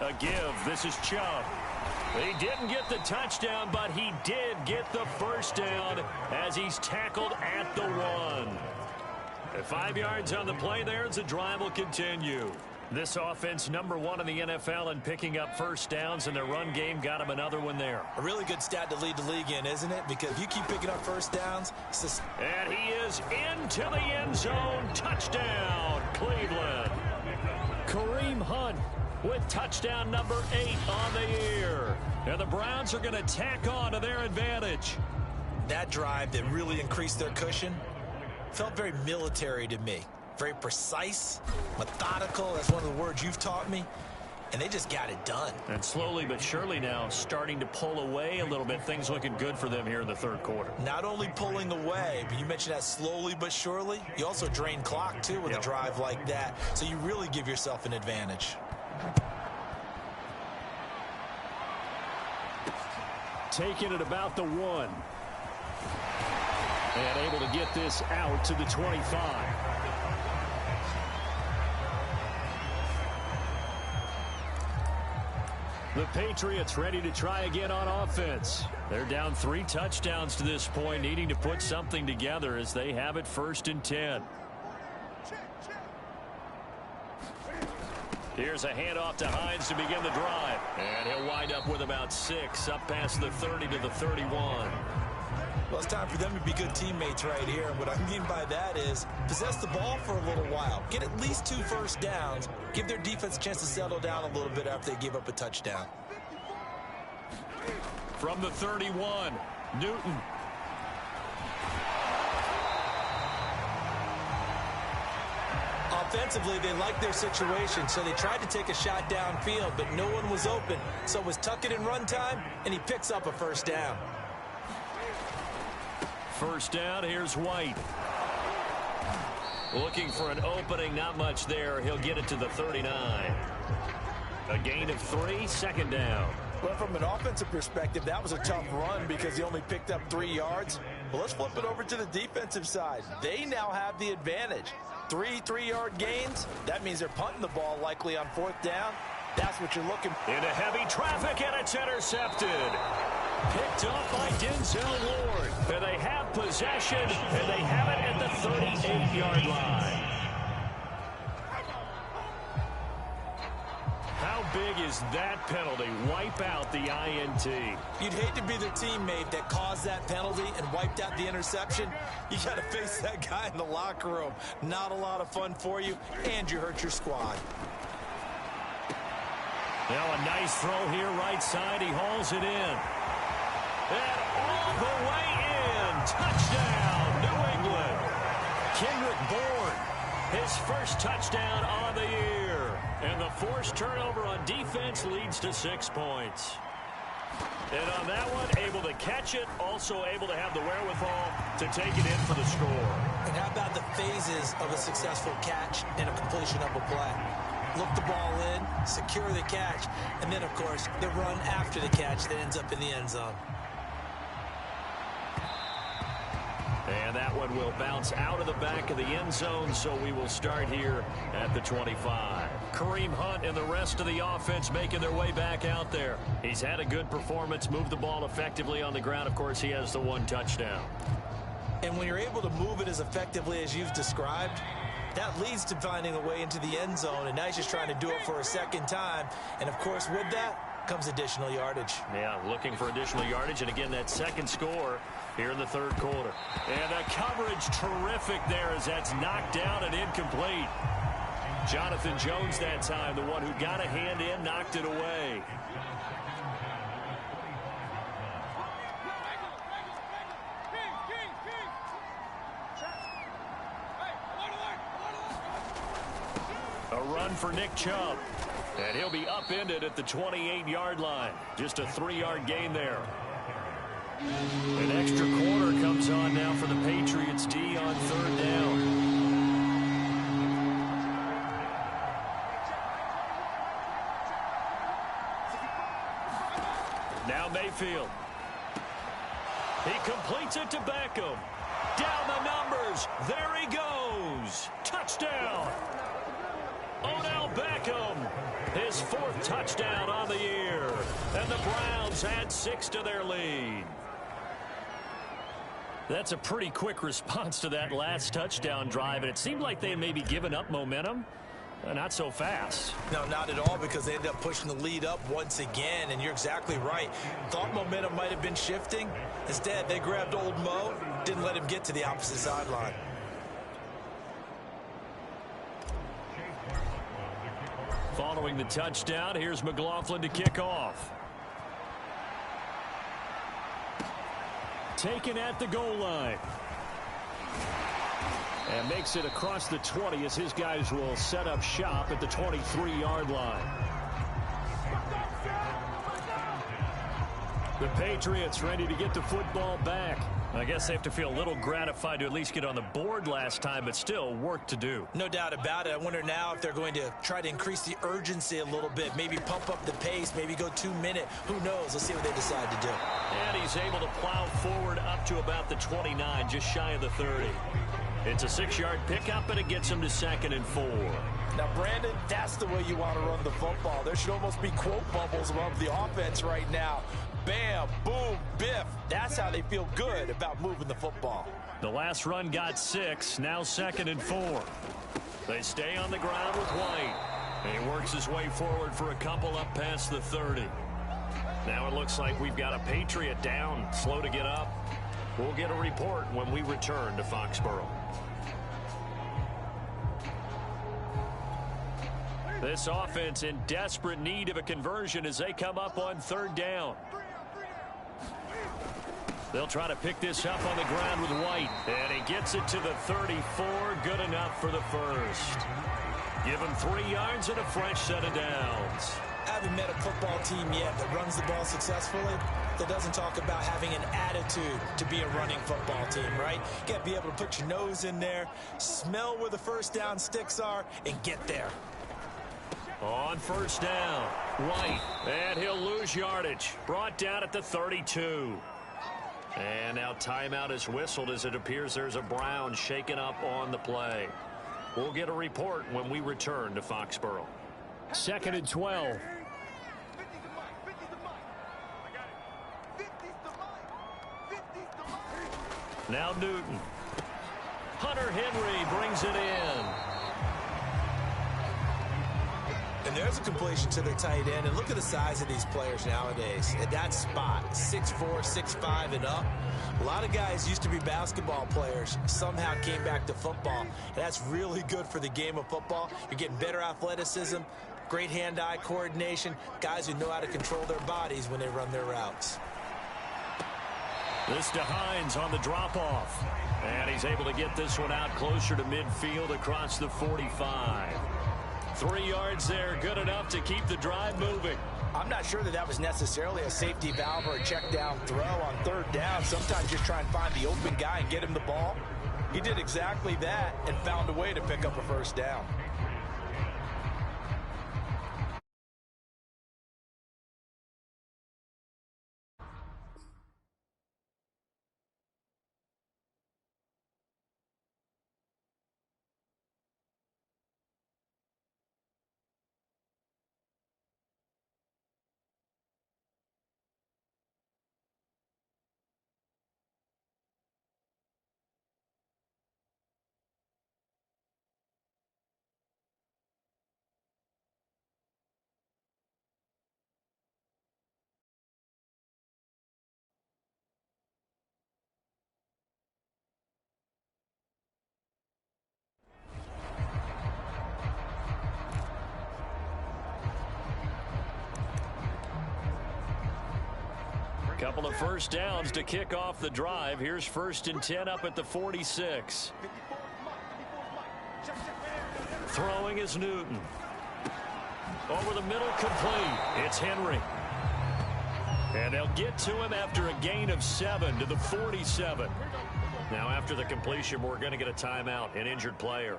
A give. This is Chubb. He didn't get the touchdown, but he did get the first down as he's tackled at the 1. 5 yards on the play there as the drive will continue. This offense #1 in the NFL in picking up first downs, and their run game got him another one there. A really good stat to lead the league in, isn't it? Because if you keep picking up first downs. And he is into the end zone. Touchdown, Cleveland. Kareem Hunt with touchdown number 8 on the year. And the Browns are going to tack on to their advantage. That drive that really increased their cushion felt very military to me. Very precise, methodical. That's one of the words you've taught me. And they just got it done. And slowly but surely now starting to pull away a little bit. Things looking good for them here in the 3rd quarter. Not only pulling away, but you mentioned that slowly but surely. You also drain clock, too, with a drive like that. So you really give yourself an advantage. Taking it about the 1. And able to get this out to the 25. The Patriots ready to try again on offense. They're down 3 touchdowns to this point, needing to put something together as they have it 1st and 10. Here's a handoff to Hines to begin the drive. And he'll wind up with about 6, up past the 30 to the 31. Well, it's time for them to be good teammates right here. And what I mean by that is possess the ball for a little while. Get at least 2 first downs. Give their defense a chance to settle down a little bit after they give up a touchdown. From the 31, Newton. Offensively, they liked their situation, so they tried to take a shot downfield, but no one was open. So it was tuck it in run time, and he picks up a first down. First down, here's White. Looking for an opening, not much there. He'll get it to the 39. A gain of 3, 2nd down. Well, from an offensive perspective, that was a tough run because he only picked up 3 yards. Well, let's flip it over to the defensive side. They now have the advantage. 3 3-yard gains. That means they're punting the ball likely on 4th down. That's what you're looking for. Into heavy traffic, and it's intercepted. Picked up by Denzel Ward. And they have possession, and they have it at the 38-yard line. How big is that penalty? Wipe out the INT. You'd hate to be the teammate that caused that penalty and wiped out the interception. You got to face that guy in the locker room. Not a lot of fun for you, and you hurt your squad. Now a nice throw here, right side. He hauls it in. And all the way in. Touchdown, New England. Kendrick Bourne, his first touchdown on the year. And the forced turnover on defense leads to 6 points. And on that one, able to catch it, also able to have the wherewithal to take it in for the score. And how about the phases of a successful catch and a completion of a play? Look the ball in, secure the catch, and then, of course, the run after the catch that ends up in the end zone. one will bounce out of the back of the end zone, so we will start here at the 25. Kareem Hunt and the rest of the offense making their way back out there. He's had a good performance, moved the ball effectively on the ground. Of course, he has the one touchdown. And when you're able to move it as effectively as you've described, that leads to finding a way into the end zone, and now he's just trying to do it for a second time. And, of course, with that comes additional yardage. Yeah, looking for additional yardage, and again, that second score here in the third quarter. And the coverage terrific there as that's knocked down and incomplete. Jonathan Jones that time, the one who got a hand in, knocked it away. A run for Nick Chubb. And he'll be upended at the 28-yard line. Just a 3-yard gain there. An extra quarter comes on now for the Patriots D on third down. Now Mayfield. He completes it to Beckham. Down the numbers. There he goes. Touchdown. Odell Beckham, his 4th touchdown on the year. And the Browns add 6 to their lead. That's a pretty quick response to that last touchdown drive, and it seemed like they may be giving up momentum. Not so fast. No, not at all, because they ended up pushing the lead up once again, and you're exactly right. Thought momentum might have been shifting. Instead, they grabbed old Mo, didn't let him get to the opposite sideline. Following the touchdown, here's McLaughlin to kick off. Taken at the goal line. And makes it across the 20 as his guys will set up shop at the 23-yard line. The Patriots ready to get the football back. I guess they have to feel a little gratified to at least get on the board last time, but still work to do. No doubt about it. I wonder now if they're going to try to increase the urgency a little bit, maybe pump up the pace, maybe go 2-minute. Who knows? Let's see what they decide to do. And he's able to plow forward up to about the 29, just shy of the 30. It's a 6-yard pickup, and it gets him to 2nd and 4. Now, Brandon, that's the way you want to run the football. There should almost be quote bubbles above the offense right now. Bam, boom, biff. That's how they feel good about moving the football. The last run got 6, now 2nd and 4. They stay on the ground with White. And he works his way forward for a couple up past the 30. Now it looks like we've got a Patriot down, slow to get up. We'll get a report when we return to Foxborough. This offense in desperate need of a conversion as they come up on 3rd down. They'll try to pick this up on the ground with White. And he gets it to the 34. Good enough for the first. Give him 3 yards and a fresh set of downs. I haven't met a football team yet that runs the ball successfully that doesn't talk about having an attitude to be a running football team, right? You got to be able to put your nose in there, smell where the first down sticks are, and get there. On 1st down, White, and he'll lose yardage. Brought down at the 32. And now timeout is whistled as it appears there's a Brown shaken up on the play. We'll get a report when we return to Foxborough. 2nd and 12. Now Newton. Hunter Henry brings it in. And there's a completion to the tight end. And look at the size of these players nowadays. At that spot, 6'4", 6'5", and up. A lot of guys used to be basketball players, somehow came back to football. And that's really good for the game of football. You're getting better athleticism, great hand-eye coordination, guys who know how to control their bodies when they run their routes. This to Hines on the drop-off. And he's able to get this one out closer to midfield across the 45. 3 yards there, good enough to keep the drive moving. I'm not sure that was necessarily a safety valve or a check down throw on 3rd down. Sometimes just try and find the open guy and get him the ball. He did exactly that and found a way to pick up a 1st down. Couple of first downs to kick off the drive. Here's 1st and 10 up at the 46. Throwing is Newton. Over the middle, complete. It's Henry. And they'll get to him after a gain of 7 to the 47. Now after the completion, we're going to get a timeout, an injured player.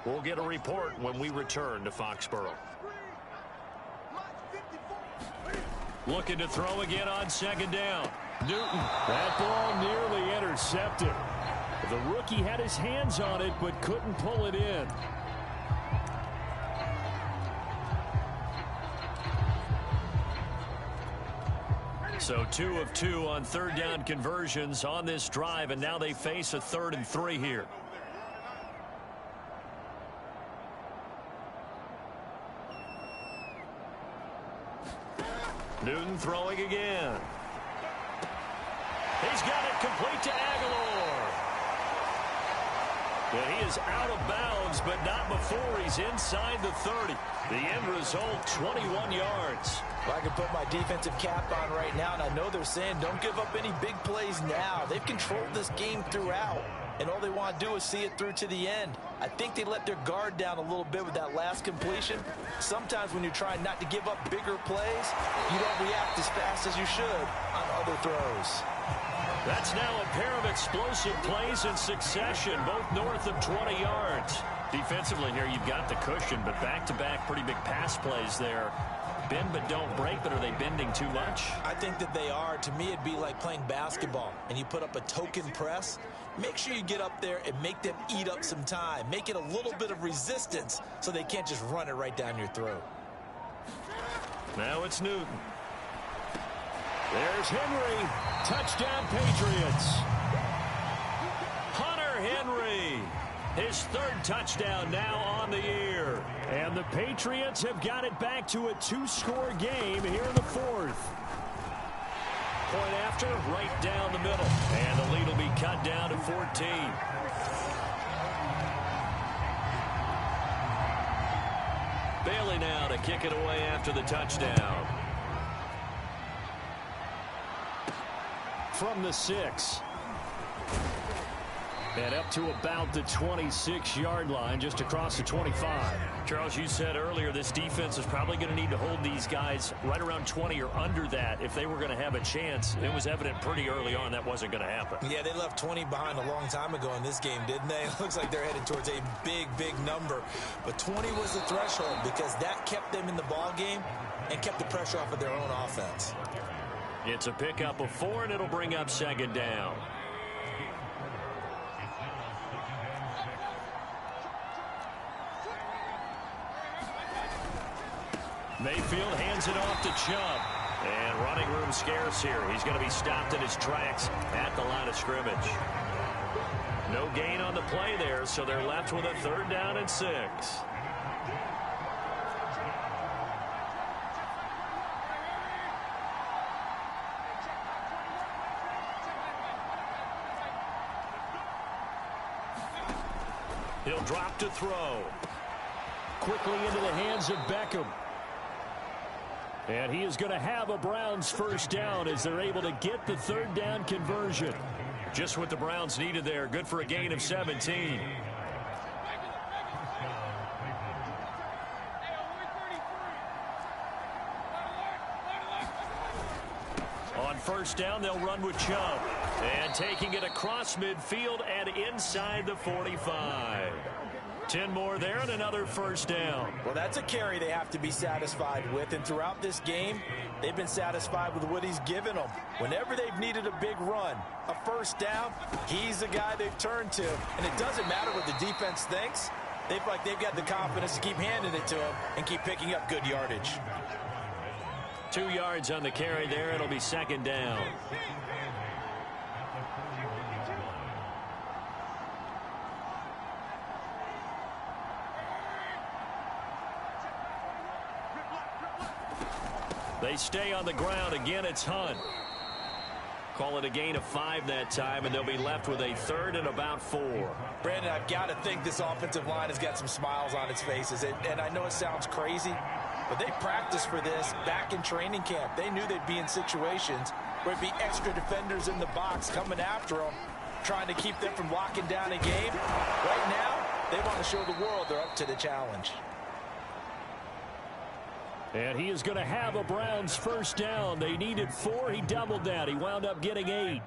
We'll get a report when we return to Foxborough. Looking to throw again on 2nd down. Newton. That ball nearly intercepted. The rookie had his hands on it but couldn't pull it in. So 2 of 2 on 3rd down conversions on this drive, and now they face a 3rd and 3 here. Newton throwing again. He's got it complete to Aguilar. And he is out of bounds, but not before he's inside the 30. The end result, 21 yards. Well, I can put my defensive cap on right now, and I know they're saying don't give up any big plays now. They've controlled this game throughout, and all they want to do is see it through to the end. I think they let their guard down a little bit with that last completion. Sometimes when you're trying not to give up bigger plays, you don't react as fast as you should on other throws. That's now a pair of explosive plays in succession, both north of 20 yards. Defensively here, you've got the cushion, but back-to-back pretty big pass plays there. Bend but don't break, but are they bending too much? I think that they are. To me, it'd be like playing basketball, and you put up a token press. Make sure you get up there and make them eat up some time. Make it a little bit of resistance so they can't just run it right down your throat. Now it's Newton. There's Henry. Touchdown, Patriots. Hunter Henry. His 3rd touchdown now on the year. And the Patriots have got it back to a 2-score game here in the 4th. Point after, right down the middle. And the lead will be cut down to 14. Bailey now to kick it away after the touchdown. From the 6. And up to about the 26-yard line, just across the 25. Charles, you said earlier this defense is probably going to need to hold these guys right around 20 or under that if they were going to have a chance. It was evident pretty early on that wasn't going to happen. Yeah, they left 20 behind a long time ago in this game, didn't they? It looks like they're headed towards a big, big number. But 20 was the threshold because that kept them in the ball game and kept the pressure off of their own offense. It's a pickup of 4, and it'll bring up 2nd down. Mayfield hands it off to Chubb. And running room scarce here. He's going to be stopped in his tracks at the line of scrimmage. No gain on the play there, so they're left with a 3rd down and 6. He'll drop to throw. Quickly into the hands of Beckham. And he is going to have a Browns 1st down as they're able to get the 3rd down conversion. Just what the Browns needed there. Good for a gain of 17. On 1st down, they'll run with Chubb. And taking it across midfield and inside the 45. 10 more there and another 1st down. Well, that's a carry they have to be satisfied with. And throughout this game, they've been satisfied with what he's given them. Whenever they've needed a big run, a 1st down, he's the guy they've turned to. And it doesn't matter what the defense thinks. They've got the confidence to keep handing it to him and keep picking up good yardage. 2 yards on the carry there. It'll be 2nd down. They stay on the ground. Again, it's Hunt. Call it a gain of 5 that time, and they'll be left with a 3rd and about 4. Brandon, I've got to think this offensive line has got some smiles on its faces. And I know it sounds crazy, but they practiced for this back in training camp. They knew they'd be in situations where it'd be extra defenders in the box coming after them, trying to keep them from locking down a game. Right now, they want to show the world they're up to the challenge. And he is going to have a Browns first down. They needed 4. He doubled that. He wound up getting 8.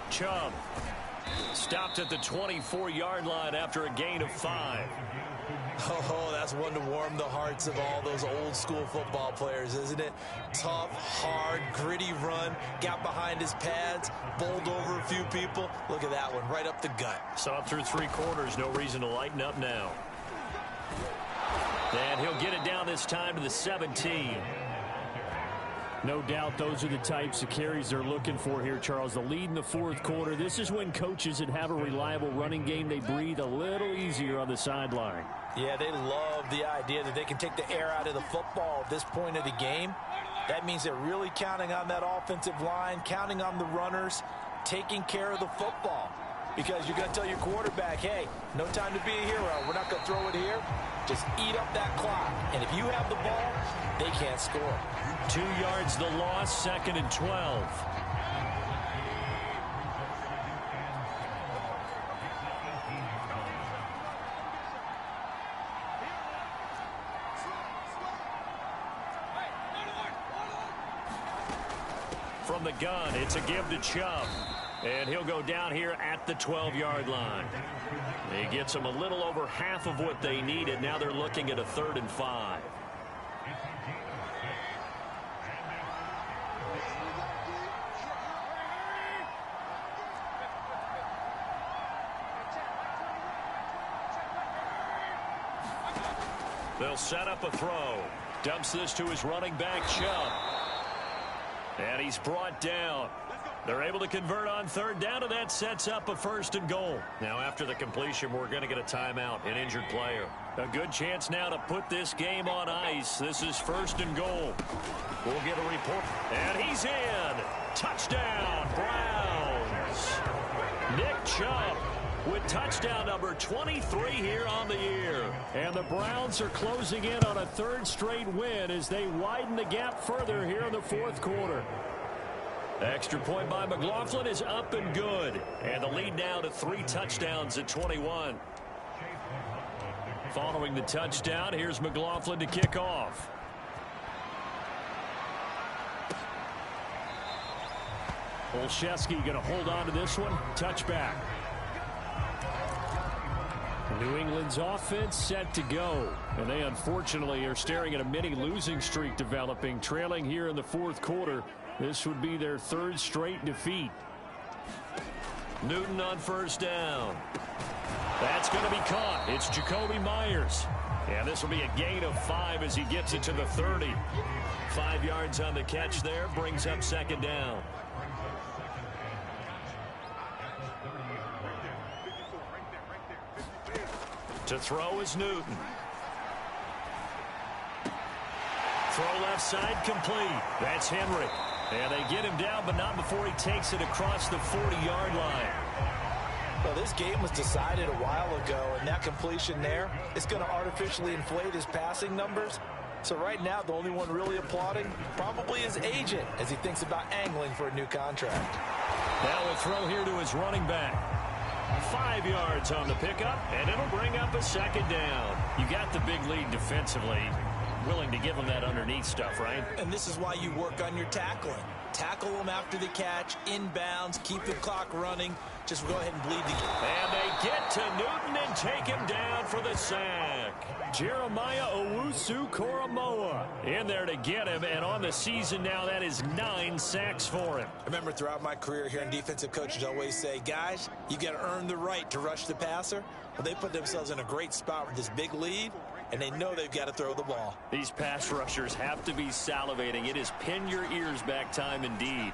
Chubb stopped at the 24-yard line after a gain of 5. Oh, that's one to warm the hearts of all those old school football players, isn't it? Tough, hard, gritty run, got behind his pads, bowled over a few people. Look at that one, right up the gut. Saw through 3 quarters, no reason to lighten up now. And he'll get it down this time to the 17. No doubt those are the types of carries they're looking for here, Charles. The lead in the 4th quarter. This is when coaches that have a reliable running game, they breathe a little easier on the sideline. Yeah, they love the idea that they can take the air out of the football at this point of the game. That means they're really counting on that offensive line, counting on the runners, taking care of the football. Because you're going to tell your quarterback, hey, no time to be a hero. We're not going to throw it here. Just eat up that clock. And if you have the ball, they can't score. 2 yards the loss, 2nd and 12. From the gun, it's a give to Chubb. And he'll go down here at the 12-yard line. He gets them a little over half of what they needed. Now they're looking at a 3rd and 5. They'll set up a throw. Dumps this to his running back, Chubb. And he's brought down. They're able to convert on 3rd down, and that sets up a 1st and goal. Now, after the completion, we're going to get a timeout, an injured player. A good chance now to put this game on ice. This is 1st and goal. We'll get a report. And he's in. Touchdown, Browns. Nick Chubb with touchdown number 23 here on the year. And the Browns are closing in on a 3rd straight win as they widen the gap further here in the 4th quarter. Extra point by McLaughlin is up and good. And the lead now to 3 touchdowns at 21. Following the touchdown, here's McLaughlin to kick off. Olszewski going to hold on to this one. Touchback. New England's offense set to go. And they unfortunately are staring at a mini losing streak developing, trailing here in the 4th quarter. This would be their 3rd straight defeat. Newton on 1st down. That's going to be caught. It's Jacoby Myers. And this will be a gain of 5 as he gets it to the 30. 5 yards on the catch there, brings up 2nd down. To throw is Newton. Throw left side complete. That's Henry. And they get him down, but not before he takes it across the 40-yard line. Well, this game was decided a while ago, and that completion there is going to artificially inflate his passing numbers. So right now, the only one really applauding probably his agent as he thinks about angling for a new contract. Now a throw here to his running back. 5 yards on the pickup, and it'll bring up a 2nd down. You got the big lead defensively. Willing to give them that underneath stuff, right? And this is why you work on your tackling. Tackle them after the catch, inbounds, keep the clock running. Just go ahead and bleed the game. And they get to Newton and take him down for the sack. Jeremiah Owusu-Koramoah in there to get him, and on the season now, that is 9 sacks for him. I remember throughout my career here in defensive coaches always say, guys, you got to earn the right to rush the passer. Well, they put themselves in a great spot with this big lead, and they know they've got to throw the ball. These pass rushers have to be salivating. It is pin your ears back time indeed.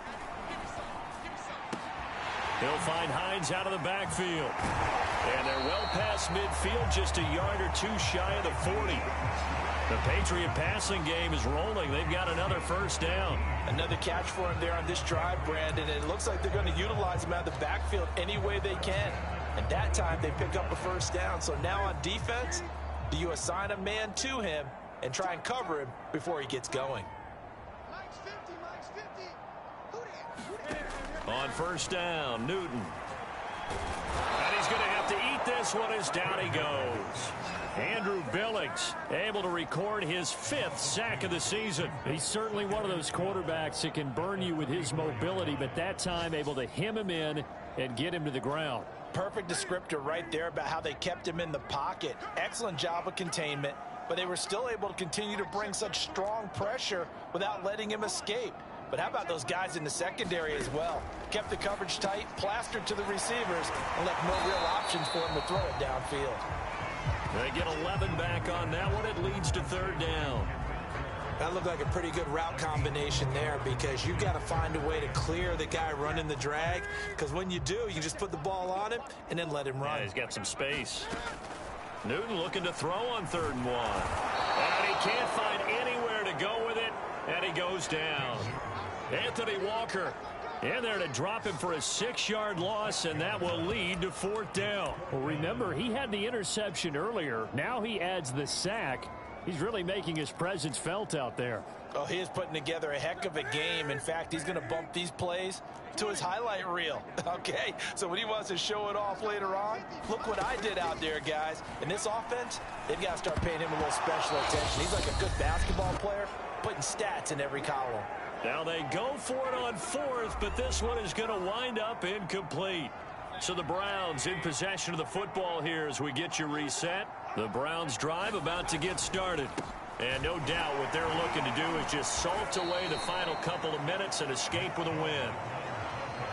He'll find Hines out of the backfield. And they're well past midfield, just a yard or 2 shy of the 40. The Patriot passing game is rolling. They've got another 1st down. Another catch for him there on this drive, Brandon. And it looks like they're going to utilize him out of the backfield any way they can. And that time they pick up a 1st down. So now on defense, Do you assign a man to him and try and cover him before he gets going? On first down, Newton. And he's going to have to eat this one as down he goes. Andrew Billings able to record his 5th sack of the season. He's certainly one of those quarterbacks that can burn you with his mobility, but that time able to hem him in and get him to the ground. Perfect descriptor right there about how they kept him in the pocket. Excellent job of containment, but they were still able to continue to bring such strong pressure without letting him escape. But how about those guys in the secondary as well? Kept the coverage tight, plastered to the receivers, and left no real options for him to throw it downfield. They get 11 back on that one. It leads to 3rd down. That looked like a pretty good route combination there because you've got to find a way to clear the guy running the drag, because when you do, you just put the ball on him and then let him run. Yeah, he's got some space. Newton looking to throw on 3rd and 1. And he can't find anywhere to go with it, and he goes down. Anthony Walker in there to drop him for a 6-yard loss, and that will lead to 4th down. Well, remember, he had the interception earlier. Now he adds the sack. He's really making his presence felt out there. Oh, he is putting together a heck of a game. In fact, he's going to bump these plays to his highlight reel. Okay, so when he wants to show it off later on, look what I did out there, guys. In this offense, they've got to start paying him a little special attention. He's like a good basketball player, putting stats in every column. Now they go for it on 4th, but this one is going to wind up incomplete. So the Browns in possession of the football here as we get you reset. The Browns drive about to get started. And no doubt what they're looking to do is just salt away the final couple of minutes and escape with a win.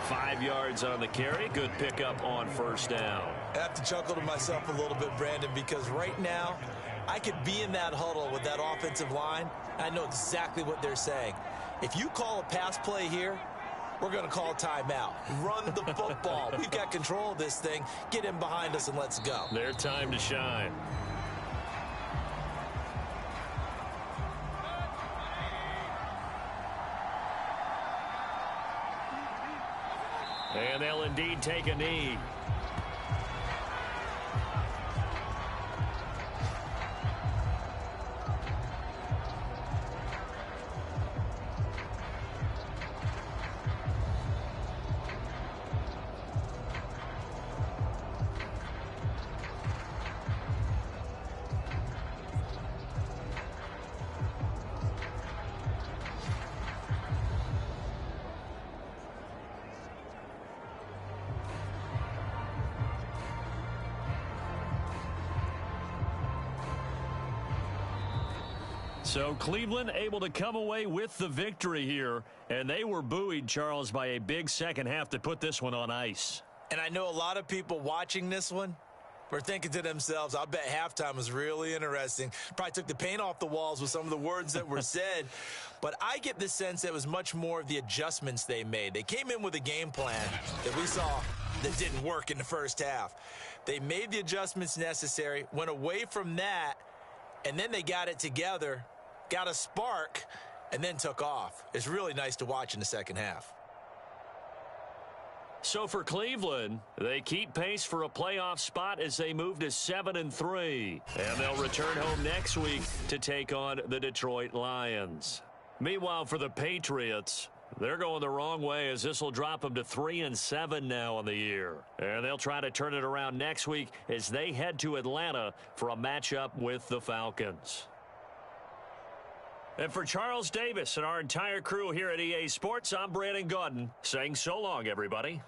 5 yards on the carry. Good pickup on 1st down. I have to chuckle to myself a little bit, Brandon, because right now I could be in that huddle with that offensive line. I know exactly what they're saying. If you call a pass play here, we're going to call a timeout. Run the football. We've got control of this thing. Get him behind us and let's go. Their time to shine. And they'll indeed take a knee. So Cleveland able to come away with the victory here, and they were buoyed, Charles, by a big second half to put this one on ice. And I know a lot of people watching this one were thinking to themselves, I bet halftime was really interesting. Probably took the paint off the walls with some of the words that were said. But I get the sense that it was much more of the adjustments they made. They came in with a game plan that we saw that didn't work in the first half. They made the adjustments necessary, went away from that, and then they got it together, got a spark, and then took off. It's really nice to watch in the second half. So for Cleveland, they keep pace for a playoff spot as they move to 7-3. And they'll return home next week to take on the Detroit Lions. Meanwhile, for the Patriots, they're going the wrong way as this will drop them to 3-7 now on the year. And they'll try to turn it around next week as they head to Atlanta for a matchup with the Falcons. And for Charles Davis and our entire crew here at EA Sports, I'm Brandon Gaudin saying so long, everybody.